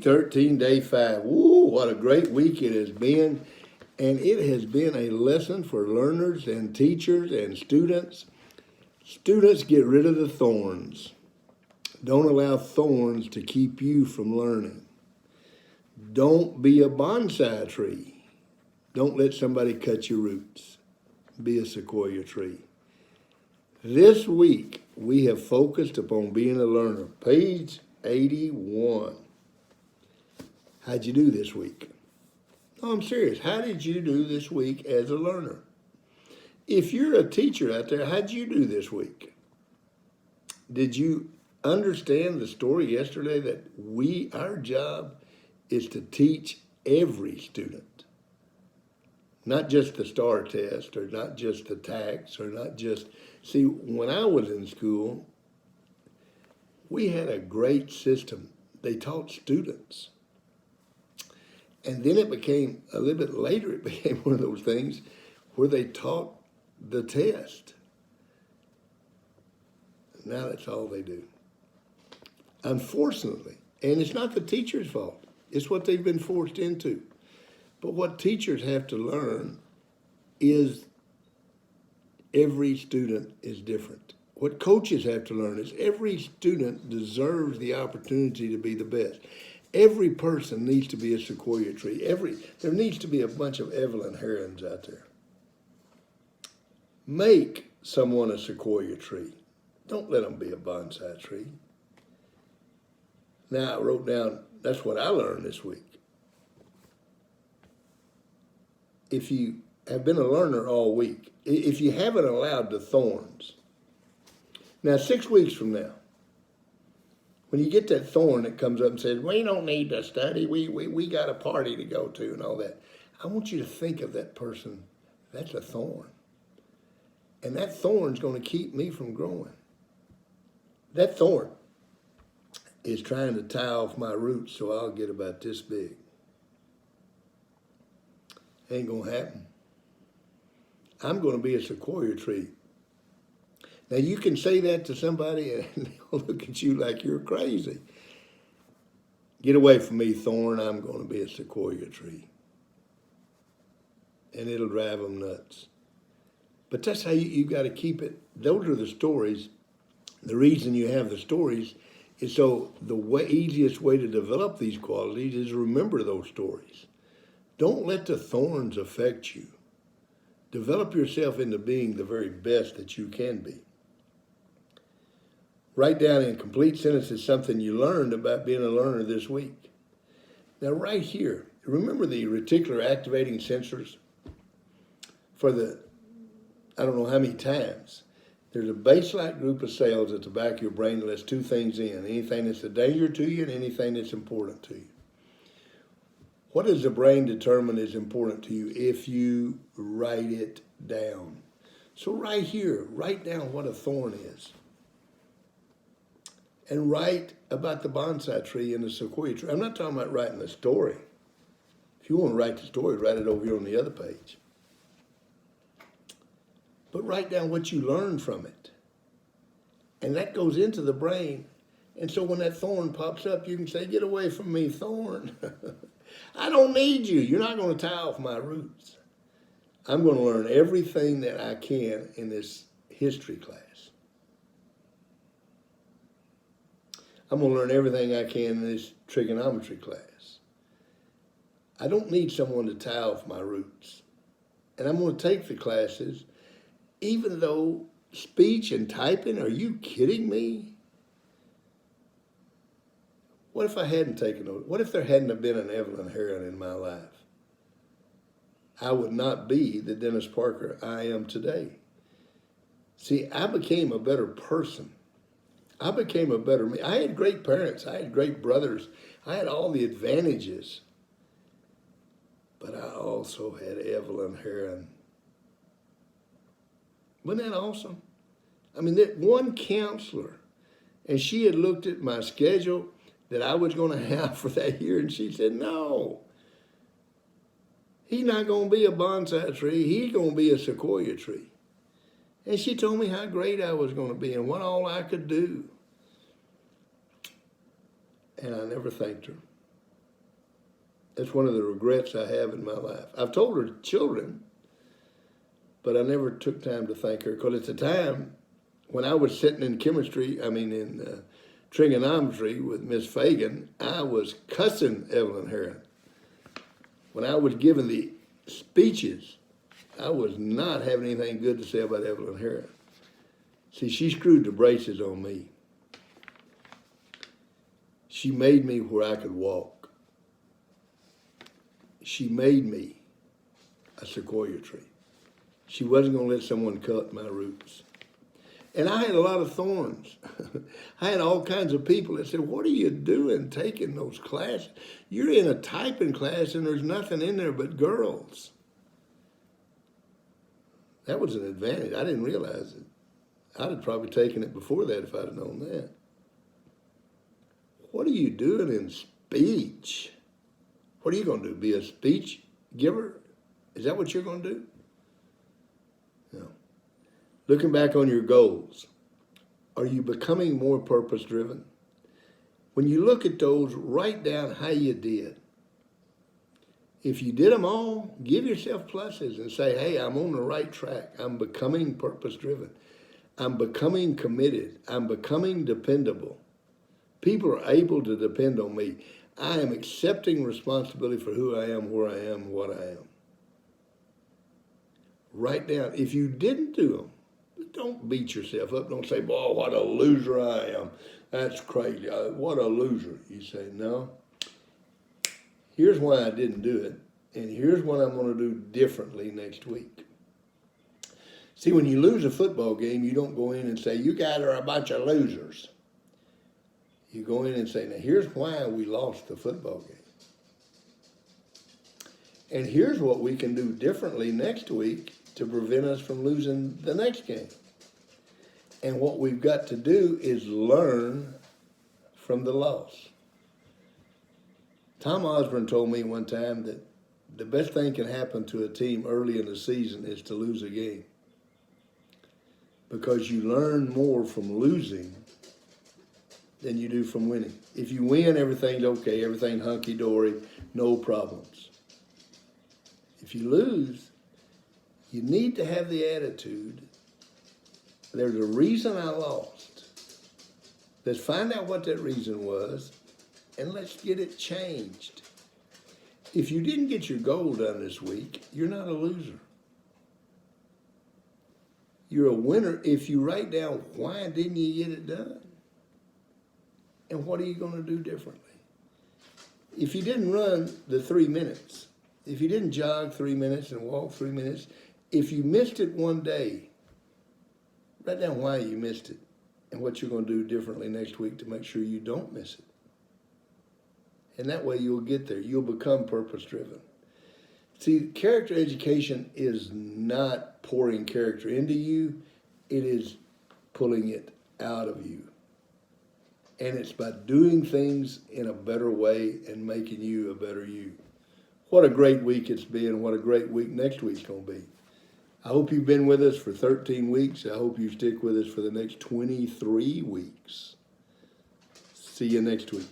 13 day 5. Woo, what a great week it has been. And it has been a lesson for learners and teachers and students. Students, get rid of the thorns. Don't allow thorns to keep you from learning. Don't be a bonsai tree. Don't let somebody cut your roots. Be a sequoia tree. This week, we have focused upon being a learner. Page 81. How'd you do this week? No, I'm serious. How did you do this week as a learner? If you're a teacher out there, how'd you do this week? Did you understand the story yesterday that our job is to teach every student, not just the STAR test or not just the TAKS or not just, see, when I was in school, we had a great system. They taught students. And then it became, a little bit later, it became one of those things where they taught the test. Now that's all they do. Unfortunately, and it's not the teacher's fault, it's what they've been forced into. But what teachers have to learn is every student is different. What coaches have to learn is every student deserves the opportunity to be the best. Every person needs to be a sequoia tree. There needs to be a bunch of Evelyn Herons out there. Make someone a sequoia tree. Don't let them be a bonsai tree. Now, I wrote down, that's what I learned this week. If you have been a learner all week, if you haven't allowed the thorns, now 6 weeks from now, when you get that thorn that comes up and says, we don't need to study, we got a party to go to and all that, I want you to think of that person, that's a thorn. And that thorn's going to keep me from growing. That thorn is trying to tie off my roots so I'll get about this big. Ain't going to happen. I'm going to be a sequoia tree. Now, you can say that to somebody and they'll look at you like you're crazy. Get away from me, thorn. I'm going to be a sequoia tree. And it'll drive them nuts. But that's how you got to keep it. Those are the stories. The reason you have the stories is so the easiest way to develop these qualities is remember those stories. Don't let the thorns affect you. Develop yourself into being the very best that you can be. Write down in complete sentences something you learned about being a learner this week. Now, right here, remember the reticular activating sensors for I don't know how many times. There's a base-like group of cells at the back of your brain that lets two things in, anything that's a danger to you and anything that's important to you. What does the brain determine is important to you if you write it down? So right here, write down what a thorn is. And write about the bonsai tree and the sequoia tree. I'm not talking about writing a story. If you want to write the story, write it over here on the other page. But write down what you learned from it. And that goes into the brain. And so when that thorn pops up, you can say, get away from me, thorn. I don't need you. You're not going to tie off my roots. I'm going to learn everything that I can in this history class. I'm going to learn everything I can in this trigonometry class. I don't need someone to tie off my roots. And I'm going to take the classes, even though speech and typing, are you kidding me? What if I hadn't taken those? What if there hadn't have been an Evelyn Heron in my life? I would not be the Dennis Parker I am today. See, I became a better person. I became a better me. I had great parents. I had great brothers. I had all the advantages. But I also had Evelyn Heron. Wasn't that awesome? I mean, that one counselor, and she had looked at my schedule that I was going to have for that year, and she said, no, he's not going to be a bonsai tree. He's going to be a sequoia tree. And she told me how great I was going to be and what all I could do. And I never thanked her. That's one of the regrets I have in my life. I've told her children, but I never took time to thank her, because at the time when I was sitting in trigonometry with Miss Fagan, I was cussing Evelyn Heron. When I was giving the speeches, I was not having anything good to say about Evelyn Heron. See, she screwed the braces on me. She made me where I could walk. She made me a sequoia tree. She wasn't going to let someone cut my roots. And I had a lot of thorns. I had all kinds of people that said, "What are you doing taking those classes? You're in a typing class and there's nothing in there but girls." That was an advantage. I didn't realize it. I'd have probably taken it before that if I'd have known that. What are you doing in speech? What are you going to do? Be a speech giver? Is that what you're going to do? No. Looking back on your goals, are you becoming more purpose-driven? When you look at those, write down how you did. If you did them all, give yourself pluses and say, "Hey, I'm on the right track. I'm becoming purpose-driven. I'm becoming committed. I'm becoming dependable. People are able to depend on me. I am accepting responsibility for who I am, where I am, what I am." Write down. If you didn't do them, don't beat yourself up. Don't say, "Boy, what a loser I am. That's crazy. What a loser." You say, "No. Here's why I didn't do it, and here's what I'm going to do differently next week." See, when you lose a football game, you don't go in and say, "You guys are a bunch of losers." You go in and say, "Now, here's why we lost the football game. And here's what we can do differently next week to prevent us from losing the next game. And what we've got to do is learn from the loss." Tom Osborne told me one time that the best thing can happen to a team early in the season is to lose a game, because you learn more from losing than you do from winning. If you win, everything's okay, everything hunky-dory, no problems. If you lose, you need to have the attitude, "There's a reason I lost. Let's find out what that reason was, and let's get it changed." If you didn't get your goal done this week, you're not a loser. You're a winner if you write down why didn't you get it done, and what are you going to do differently. If you didn't run the 3 minutes, if you didn't jog 3 minutes and walk 3 minutes, if you missed it one day, write down why you missed it and what you're going to do differently next week to make sure you don't miss it. And that way you'll get there. You'll become purpose-driven. See, character education is not pouring character into you. It is pulling it out of you. And it's by doing things in a better way and making you a better you. What a great week it's been. What a great week next week's going to be. I hope you've been with us for 13 weeks. I hope you stick with us for the next 23 weeks. See you next week.